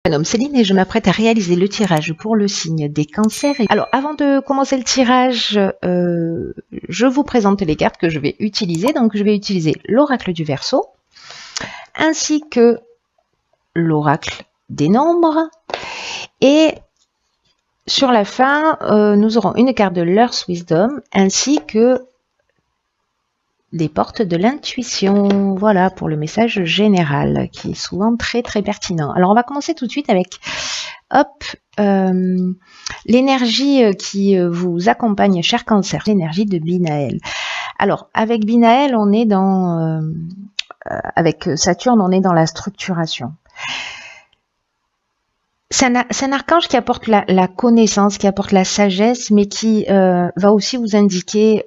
Prénom Céline et je m'apprête à réaliser le tirage pour le signe des cancers. Alors avant de commencer le tirage, je vous présente les cartes que je vais utiliser. Donc je vais utiliser l'oracle du Verseau ainsi que l'oracle des nombres. Et sur la fin, nous aurons une carte de l'Earth Wisdom ainsi que des portes de l'intuition, voilà pour le message général qui est souvent très très pertinent. Alors on va commencer tout de suite avec l'énergie qui vous accompagne, cher Cancer, l'énergie de Binaël. Alors avec Binaël, on est dans avec Saturne, on est dans la structuration. C'est un archange qui apporte la connaissance, qui apporte la sagesse, mais qui va aussi vous indiquer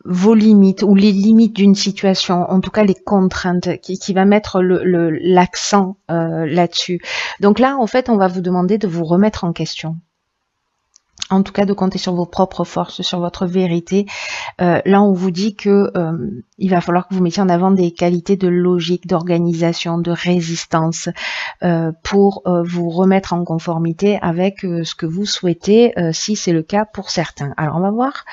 vos limites ou les limites d'une situation, en tout cas les contraintes, qui va mettre l'accent là-dessus. Donc là, en fait, on va vous demander de vous remettre en question. En tout cas, de compter sur vos propres forces, sur votre vérité. Là, on vous dit que il va falloir que vous mettiez en avant des qualités de logique, d'organisation, de résistance pour vous remettre en conformité avec ce que vous souhaitez, si c'est le cas pour certains. Alors, on va voir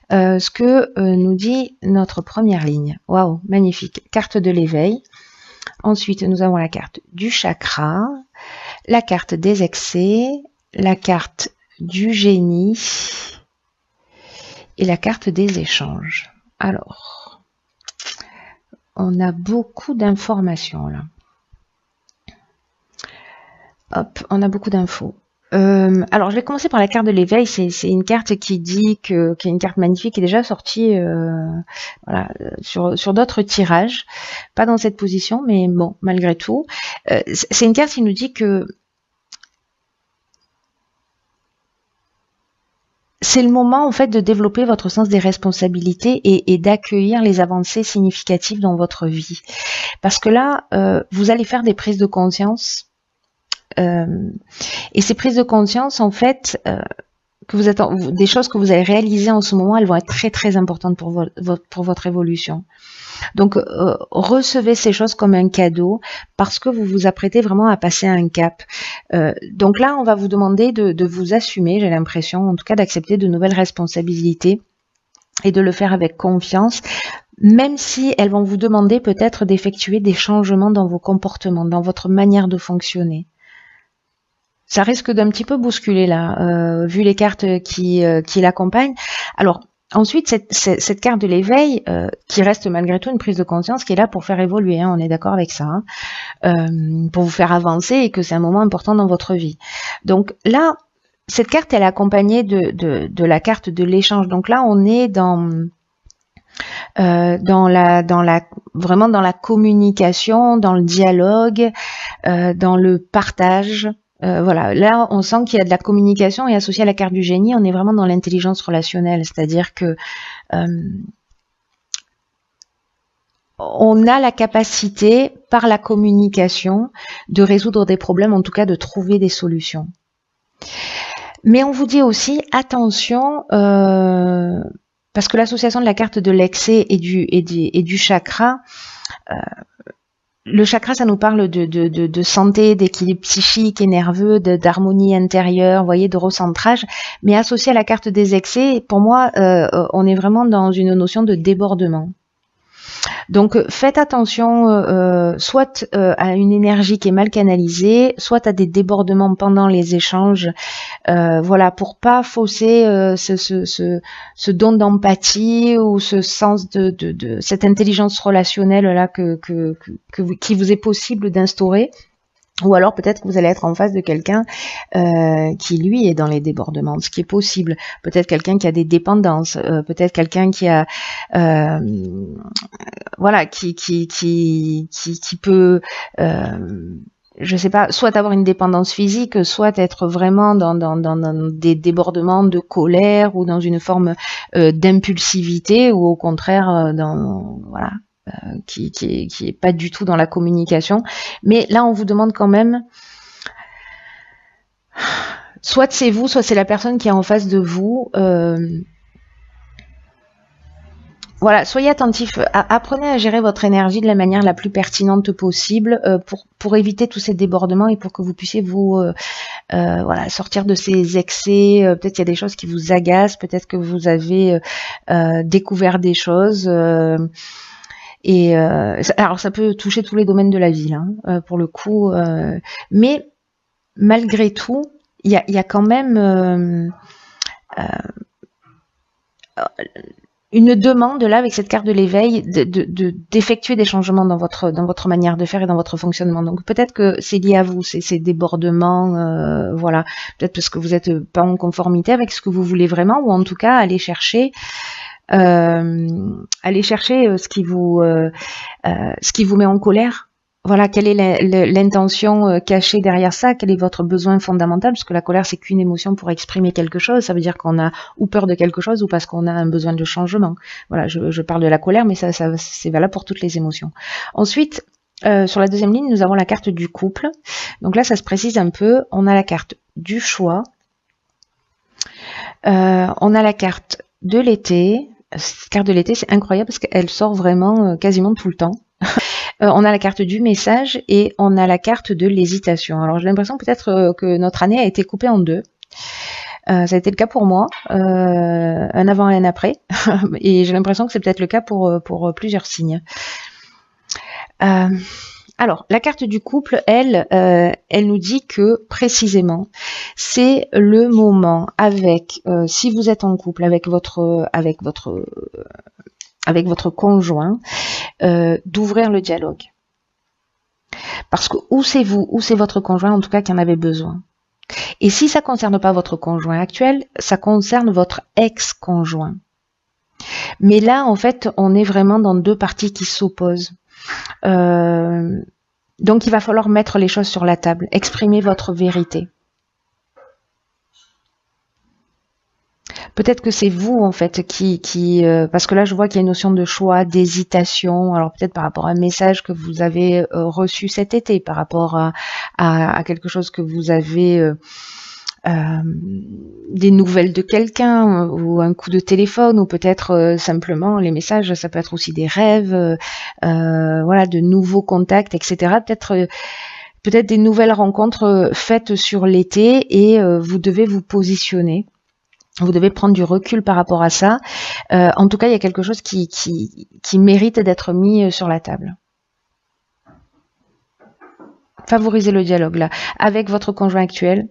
ce que nous dit notre première ligne. Waouh, magnifique. Carte de l'éveil. Ensuite, nous avons la carte du chakra, la carte des excès, la carte du génie et la carte des échanges. Alors, on a beaucoup d'informations là. Hop, on a beaucoup d'infos. Alors, je vais commencer par la carte de l'éveil. C'est une carte qui dit qui est une carte magnifique, qui est déjà sortie voilà, sur d'autres tirages. Pas dans cette position, mais bon, malgré tout. C'est une carte qui nous dit que c'est le moment en fait de développer votre sens des responsabilités et d'accueillir les avancées significatives dans votre vie. Parce que là, vous allez faire des prises de conscience. Et ces prises de conscience, en fait, que vous êtes des choses que vous allez réaliser en ce moment, elles vont être très très importantes pour votre évolution. Donc, recevez ces choses comme un cadeau parce que vous vous apprêtez vraiment à passer un cap. Donc là, on va vous demander de vous assumer, j'ai l'impression, en tout cas d'accepter de nouvelles responsabilités et de le faire avec confiance, même si elles vont vous demander peut-être d'effectuer des changements dans vos comportements, dans votre manière de fonctionner. Ça risque d'un petit peu bousculer là, vu les cartes qui l'accompagnent. Alors, ensuite, cette carte de l'éveil, qui reste malgré tout une prise de conscience, qui est là pour faire évoluer, hein, on est d'accord avec ça, hein, pour vous faire avancer et que c'est un moment important dans votre vie. Donc là, cette carte, elle est accompagnée de la carte de l'échange. Donc là, on est vraiment dans la communication, dans le dialogue, dans le partage. Voilà, là on sent qu'il y a de la communication et associé à la carte du génie, on est vraiment dans l'intelligence relationnelle, c'est-à-dire que on a la capacité par la communication de résoudre des problèmes, en tout cas de trouver des solutions. Mais on vous dit aussi attention, parce que l'association de la carte de l'excès et du chakra, le chakra, ça nous parle de santé, d'équilibre psychique et nerveux, d'harmonie intérieure, vous voyez, de recentrage. Mais associé à la carte des excès, pour moi, on est vraiment dans une notion de débordement. Donc faites attention soit à une énergie qui est mal canalisée, soit à des débordements pendant les échanges, voilà, pour pas fausser ce don d'empathie ou ce sens de cette intelligence relationnelle là qui vous est possible d'instaurer. Ou alors peut-être que vous allez être en face de quelqu'un qui lui est dans les débordements, ce qui est possible. Peut-être quelqu'un qui a des dépendances, peut-être quelqu'un qui a voilà, qui peut je sais pas, soit avoir une dépendance physique, soit être vraiment dans des débordements de colère ou dans une forme d'impulsivité, ou au contraire voilà, qui est pas du tout dans la communication. Mais là, on vous demande quand même, soit c'est vous, soit c'est la personne qui est en face de vous. Voilà, soyez attentif, apprenez à gérer votre énergie de la manière la plus pertinente possible pour éviter tous ces débordements et pour que vous puissiez vous voilà, sortir de ces excès. Peut-être qu'il y a des choses qui vous agacent, peut-être que vous avez découvert des choses. Alors ça peut toucher tous les domaines de la vie, hein, pour le coup. Mais malgré tout, il y a quand même une demande là avec cette carte de l'éveil d'effectuer des changements dans votre manière de faire et dans votre fonctionnement. Donc peut-être que c'est lié à vous, ces débordements, voilà. Peut-être parce que vous n'êtes pas en conformité avec ce que vous voulez vraiment, ou en tout cas aller chercher ce qui vous met en colère. Voilà, quelle est l'intention cachée derrière ça, quel est votre besoin fondamental, parce que la colère, c'est qu'une émotion pour exprimer quelque chose, ça veut dire qu'on a ou peur de quelque chose ou parce qu'on a un besoin de changement. Voilà, je parle de la colère, mais ça c'est valable pour toutes les émotions. Ensuite, sur la deuxième ligne, nous avons la carte du couple. Donc là, ça se précise un peu, on a la carte du choix, on a la carte de l'été. Cette carte de l'été, c'est incroyable parce qu'elle sort vraiment quasiment tout le temps. On a la carte du message et on a la carte de l'hésitation. Alors j'ai l'impression peut-être que notre année a été coupée en deux. Ça a été le cas pour moi, un avant et un après. Et j'ai l'impression que c'est peut-être le cas pour plusieurs signes. Alors, la carte du couple, elle nous dit que précisément, c'est le moment si vous êtes en couple avec votre conjoint, d'ouvrir le dialogue. Parce que ou c'est vous, ou c'est votre conjoint, en tout cas, qui en avait besoin. Et si ça ne concerne pas votre conjoint actuel, ça concerne votre ex-conjoint. Mais là, en fait, on est vraiment dans deux parties qui s'opposent. Donc, il va falloir mettre les choses sur la table, exprimer votre vérité. Peut-être que c'est vous, en fait, parce que là, je vois qu'il y a une notion de choix, d'hésitation. Alors, peut-être par rapport à un message que vous avez reçu cet été, par rapport à quelque chose que vous avez, des nouvelles de quelqu'un, ou un coup de téléphone, ou peut-être simplement les messages, ça peut être aussi des rêves, voilà, de nouveaux contacts, etc. Peut-être des nouvelles rencontres faites sur l'été et vous devez vous positionner. Vous devez prendre du recul par rapport à ça. En tout cas, il y a quelque chose qui mérite d'être mis sur la table. Favorisez le dialogue là, avec votre conjoint actuel,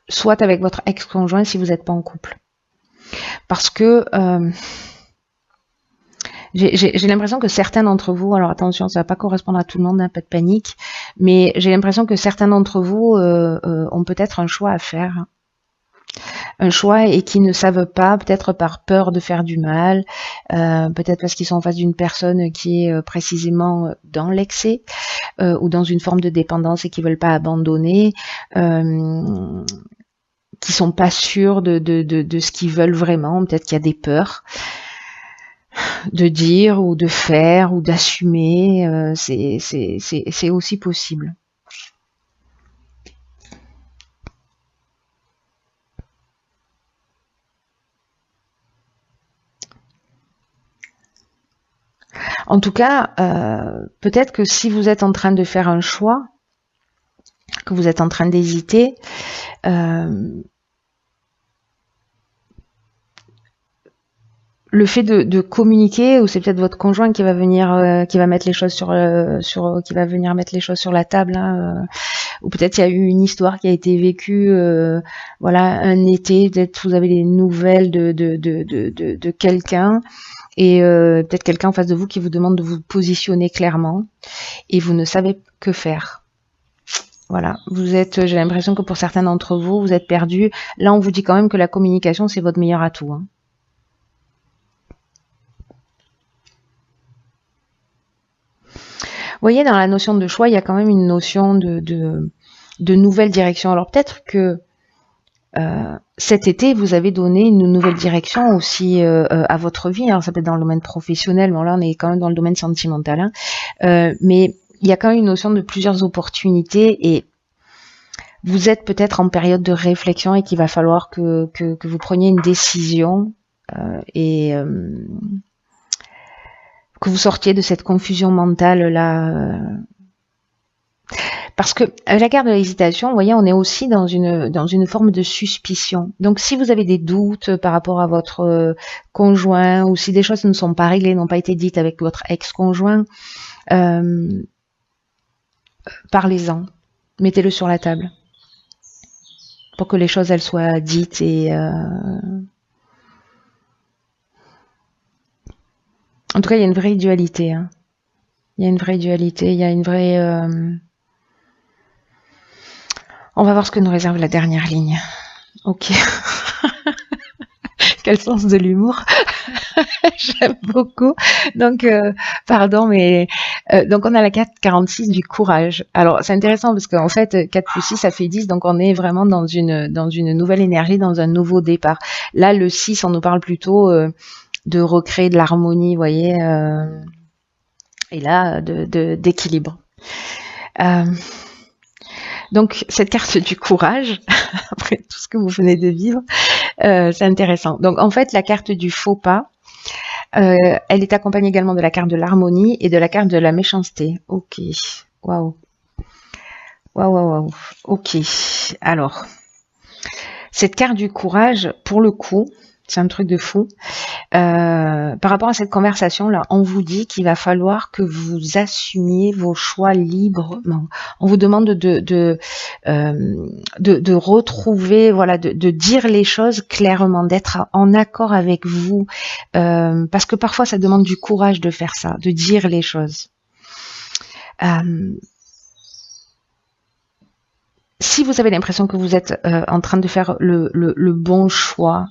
soit avec votre ex-conjoint si vous n'êtes pas en couple. Parce que j'ai l'impression que certains d'entre vous, alors attention, ça ne va pas correspondre à tout le monde, hein, pas de panique, mais j'ai l'impression que certains d'entre vous ont peut-être un choix à faire. Un choix et qui ne savent pas, peut-être par peur de faire du mal, peut-être parce qu'ils sont en face d'une personne qui est précisément dans l'excès ou dans une forme de dépendance et qui veulent pas abandonner, qui sont pas sûrs de ce qu'ils veulent vraiment, peut-être qu'il y a des peurs de dire ou de faire ou d'assumer, c'est aussi possible. En tout cas, peut-être que si vous êtes en train de faire un choix, que vous êtes en train d'hésiter, le fait de communiquer, ou c'est peut-être votre conjoint qui va venir, qui va mettre les choses qui va venir mettre les choses sur la table, hein, ou peut-être il y a eu une histoire qui a été vécue, voilà, un été, peut-être vous avez des nouvelles de quelqu'un. Et peut-être quelqu'un en face de vous qui vous demande de vous positionner clairement et vous ne savez que faire. Voilà, j'ai l'impression que pour certains d'entre vous, vous êtes perdus. Là, on vous dit quand même que la communication, c'est votre meilleur atout, hein. Vous voyez, dans la notion de choix, il y a quand même une notion de nouvelle direction. Alors peut-être que cet été, vous avez donné une nouvelle direction aussi à votre vie. Alors ça peut être dans le domaine professionnel, mais là on est quand même dans le domaine sentimental, hein. Mais il y a quand même une notion de plusieurs opportunités et vous êtes peut-être en période de réflexion et qu'il va falloir que vous preniez une décision et que vous sortiez de cette confusion mentale là. Parce que avec la carte de l'hésitation, vous voyez, on est aussi dans une forme de suspicion. Donc, si vous avez des doutes par rapport à votre conjoint, ou si des choses ne sont pas réglées, n'ont pas été dites avec votre ex-conjoint, parlez-en, mettez-le sur la table, pour que les choses elles soient dites et en tout cas, il y a une vraie dualité. Hein. Il y a une vraie dualité, il y a une vraie. On va voir ce que nous réserve la dernière ligne. Ok. Quel sens de l'humour. J'aime beaucoup. Donc, pardon, mais donc on a la carte 46 du courage. Alors, c'est intéressant parce qu'en fait, 4 plus 6, ça fait 10. Donc, on est vraiment dans une nouvelle énergie, dans un nouveau départ. Là, le 6, on nous parle plutôt de recréer de l'harmonie, vous voyez, et là, d'équilibre. Donc, cette carte du courage, après tout ce que vous venez de vivre, c'est intéressant. Donc, en fait, la carte du faux pas, elle est accompagnée également de la carte de l'harmonie et de la carte de la méchanceté. Ok, waouh. Waouh. Ok, alors, cette carte du courage, pour le coup, c'est un truc de fou. Par rapport à cette conversation-là, on vous dit qu'il va falloir que vous assumiez vos choix librement. On vous demande de retrouver, voilà, de dire les choses clairement, d'être en accord avec vous, parce que parfois ça demande du courage de faire ça, de dire les choses. Si vous avez l'impression que vous êtes en train de faire le bon choix,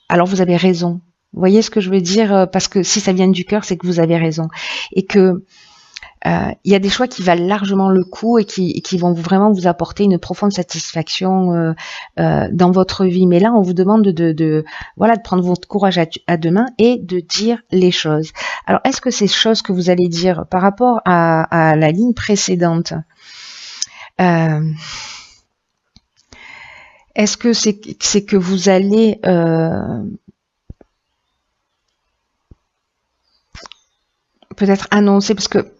alors vous avez raison. Vous voyez ce que je veux dire? Parce que si ça vient du cœur, c'est que vous avez raison. Et que il y a des choix qui valent largement le coup et qui vont vraiment vous apporter une profonde satisfaction dans votre vie. Mais là, on vous demande de prendre votre courage à deux mains et de dire les choses. Alors, est-ce que ces choses que vous allez dire par rapport à la ligne précédente, est-ce que c'est que vous allez peut-être annoncer, parce que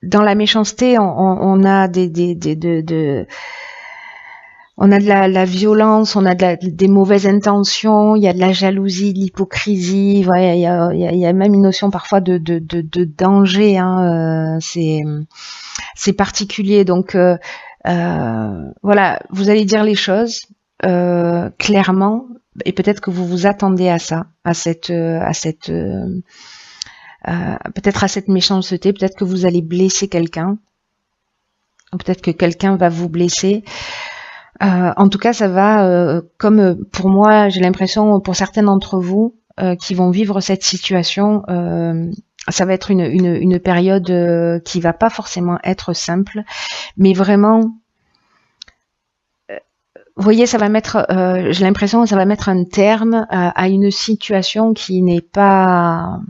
dans la méchanceté, on a on a de la violence, on a des mauvaises intentions, il y a de la jalousie, de l'hypocrisie, ouais, il y a même une notion parfois de danger, hein, c'est particulier. Donc voilà, vous allez dire les choses clairement, et peut-être que vous vous attendez à ça, peut-être à cette méchanceté, peut-être que vous allez blesser quelqu'un, peut-être que quelqu'un va vous blesser. En tout cas, ça va, comme pour moi, j'ai l'impression, pour certains d'entre vous qui vont vivre cette situation, ça va être une période qui va pas forcément être simple, mais vraiment, vous voyez, ça va mettre, j'ai l'impression que ça va mettre un terme à une situation qui n'est pas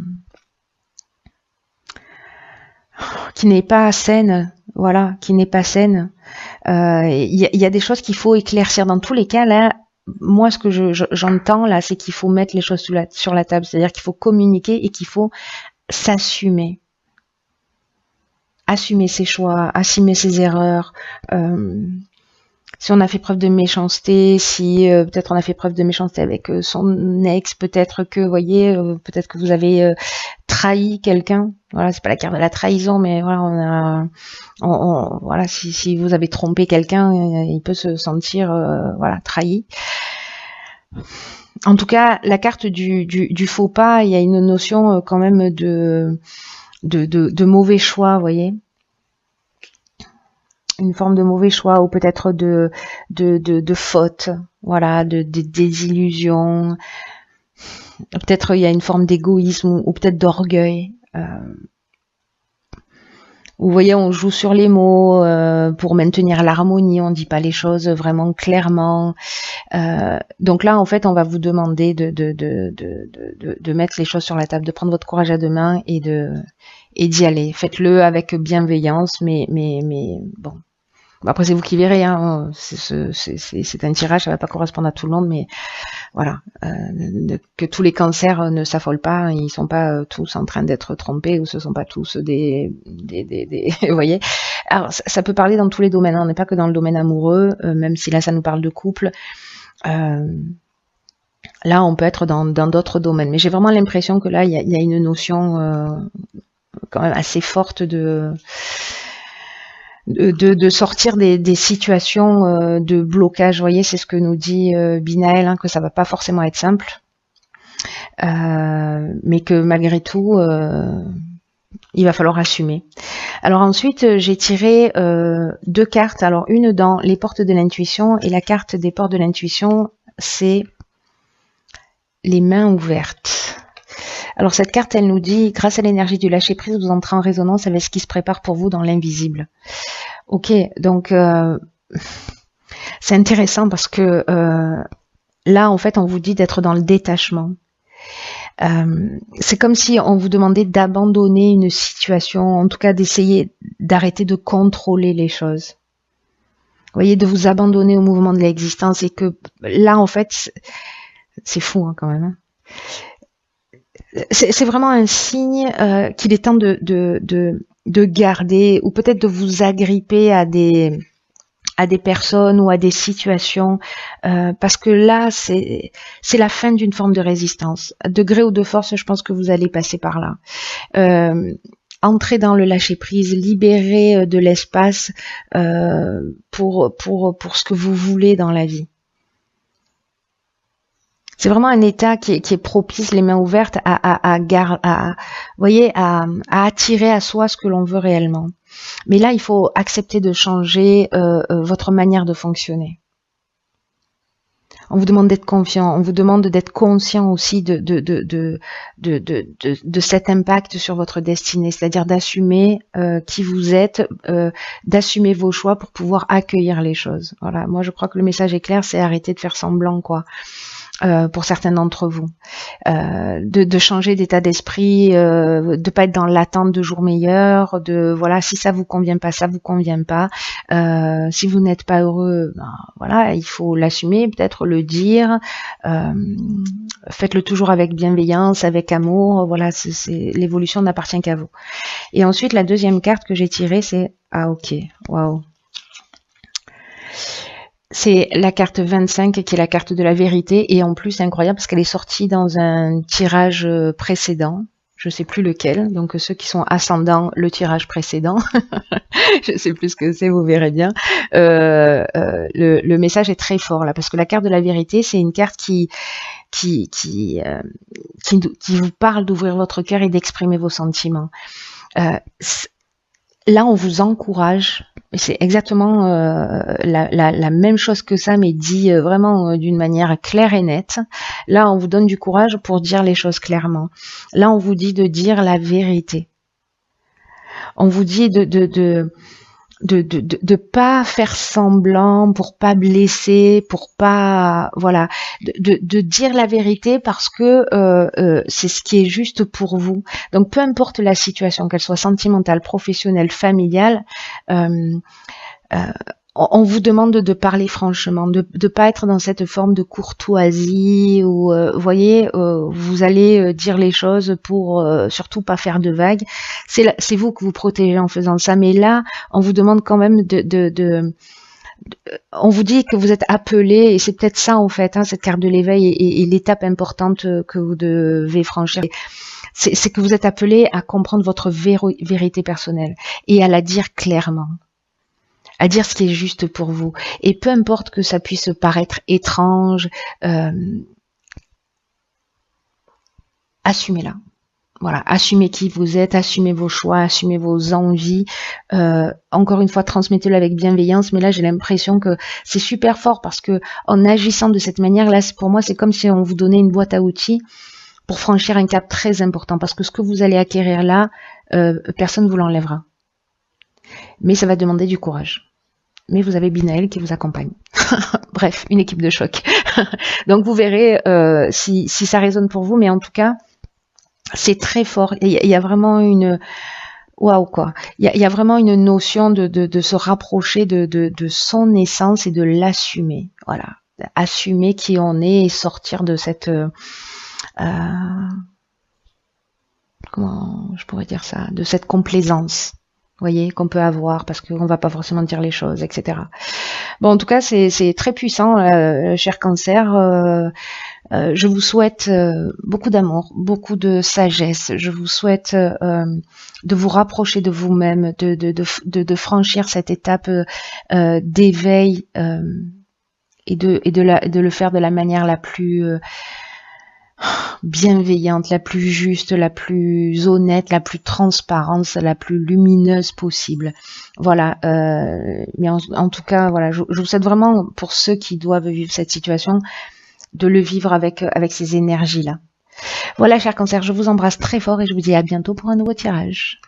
saine, voilà, qui n'est pas saine. Il y a des choses qu'il faut éclaircir. Dans tous les cas, là, moi, ce que j'entends là, c'est qu'il faut mettre les choses sur la table, c'est-à-dire qu'il faut communiquer et qu'il faut s'assumer. Assumer ses choix, assumer ses erreurs. Si on a fait preuve de méchanceté, si peut-être on a fait preuve de méchanceté avec son ex, peut-être que, vous voyez, peut-être que vous avez trahi quelqu'un. Voilà, c'est pas la carte de la trahison, mais voilà, voilà, si vous avez trompé quelqu'un, il peut se sentir voilà, trahi. En tout cas, la carte du faux pas, il y a une notion quand même de mauvais choix, vous voyez. Une forme de mauvais choix, ou peut-être de faute, voilà, de désillusion. Peut-être il y a une forme d'égoïsme ou peut-être d'orgueil. Vous voyez, on joue sur les mots pour maintenir l'harmonie, on dit pas les choses vraiment clairement. Donc là, en fait, on va vous demander de mettre les choses sur la table, de prendre votre courage à deux mains et d'y aller. Faites-le avec bienveillance, mais bon. Après, c'est vous qui verrez, hein. C'est un tirage, ça va pas correspondre à tout le monde, mais voilà. Que tous les cancers ne s'affolent pas, ils sont pas tous en train d'être trompés, ou ce sont pas tous vous voyez. Alors, ça peut parler dans tous les domaines, hein. On n'est pas que dans le domaine amoureux, même si là, ça nous parle de couple. Là, on peut être dans d'autres domaines, mais j'ai vraiment l'impression que là, il y a une notion quand même assez forte de sortir des situations de blocage. Vous voyez, c'est ce que nous dit Binaël, hein, que ça va pas forcément être simple, mais que malgré tout, il va falloir assumer. Alors ensuite, j'ai tiré 2 cartes. Alors une dans les portes de l'intuition, et la carte des portes de l'intuition, c'est les mains ouvertes. Alors cette carte, elle nous dit, grâce à l'énergie du lâcher-prise, vous entrez en résonance avec ce qui se prépare pour vous dans l'invisible. Ok, donc c'est intéressant parce que là, en fait, on vous dit d'être dans le détachement. C'est comme si on vous demandait d'abandonner une situation, en tout cas d'essayer d'arrêter de contrôler les choses. Vous voyez, de vous abandonner au mouvement de l'existence, et que là, en fait, c'est fou hein, quand même. Hein. C'est vraiment un signe qu'il est temps de garder, ou peut-être de vous agripper à des personnes ou à des situations, parce que là, c'est la fin d'une forme de résistance. À degré ou de force, je pense que vous allez passer par là. Entrer dans le lâcher-prise, libérer de l'espace pour ce que vous voulez dans la vie. C'est vraiment un état qui est propice, les mains ouvertes, voyez, à attirer à soi ce que l'on veut réellement. Mais là, il faut accepter de changer votre manière de fonctionner. On vous demande d'être confiant, on vous demande d'être conscient aussi de cet impact sur votre destinée, c'est-à-dire d'assumer qui vous êtes, d'assumer vos choix pour pouvoir accueillir les choses. Voilà, moi je crois que le message est clair, c'est arrêter de faire semblant, quoi. Pour certains d'entre vous, de changer d'état d'esprit, de pas être dans l'attente de jours meilleurs, de voilà, si ça vous convient pas, ça vous convient pas, si vous n'êtes pas heureux, ben, voilà, il faut l'assumer, peut-être le dire, faites-le toujours avec bienveillance, avec amour, voilà, l'évolution n'appartient qu'à vous. Et ensuite, la deuxième carte que j'ai tirée, c'est ah ok, waouh. C'est la carte 25 qui est la carte de la vérité, et en plus c'est incroyable parce qu'elle est sortie dans un tirage précédent, je sais plus lequel, donc ceux qui sont ascendants, le tirage précédent, je sais plus ce que c'est, vous verrez bien. Le message est très fort là, parce que la carte de la vérité, c'est une carte qui vous parle d'ouvrir votre cœur et d'exprimer vos sentiments. Là, on vous encourage, c'est exactement la même chose que ça, mais dit vraiment d'une manière claire et nette. Là, on vous donne du courage pour dire les choses clairement. Là, on vous dit de dire la vérité. On vous dit de pas faire semblant, pour pas blesser, pour pas, voilà, de dire la vérité parce que c'est ce qui est juste pour vous. Donc peu importe la situation, qu'elle soit sentimentale, professionnelle, familiale, on vous demande de parler franchement, de pas être dans cette forme de courtoisie où, vous voyez, vous allez dire les choses pour surtout pas faire de vagues. C'est vous que vous protégez en faisant ça, mais là, on vous demande quand même on vous dit que vous êtes appelé, et c'est peut-être ça en fait, hein, cette carte de l'éveil et l'étape importante que vous devez franchir. C'est que vous êtes appelé à comprendre votre vérité personnelle et à la dire clairement, à dire ce qui est juste pour vous. Et peu importe que ça puisse paraître étrange, assumez-la. Voilà, assumez qui vous êtes, assumez vos choix, assumez vos envies. Encore une fois, transmettez-le avec bienveillance. Mais là, j'ai l'impression que c'est super fort parce que en agissant de cette manière, là, pour moi, c'est comme si on vous donnait une boîte à outils pour franchir un cap très important. Parce que ce que vous allez acquérir là, personne ne vous l'enlèvera. Mais ça va demander du courage. Mais vous avez Binaël qui vous accompagne. Bref, une équipe de choc. Donc vous verrez si ça résonne pour vous, mais en tout cas, c'est très fort. Il y a vraiment waouh quoi. Il y a vraiment une notion de se rapprocher de son essence et de l'assumer. Voilà. Assumer qui on est et sortir de cette comment je pourrais dire ça, de cette complaisance, vous voyez, qu'on peut avoir parce qu'on va pas forcément dire les choses, etc. Bon, en tout cas, c'est très puissant, cher Cancer. Je vous souhaite beaucoup d'amour, beaucoup de sagesse. Je vous souhaite de vous rapprocher de vous-même, de franchir cette étape d'éveil et de le faire de la manière la plus bienveillante, la plus juste, la plus honnête, la plus transparente, la plus lumineuse possible. Voilà. Mais en tout cas, voilà, je vous souhaite vraiment, pour ceux qui doivent vivre cette situation, de le vivre avec ces énergies-là. Voilà, cher Cancer, je vous embrasse très fort et je vous dis à bientôt pour un nouveau tirage.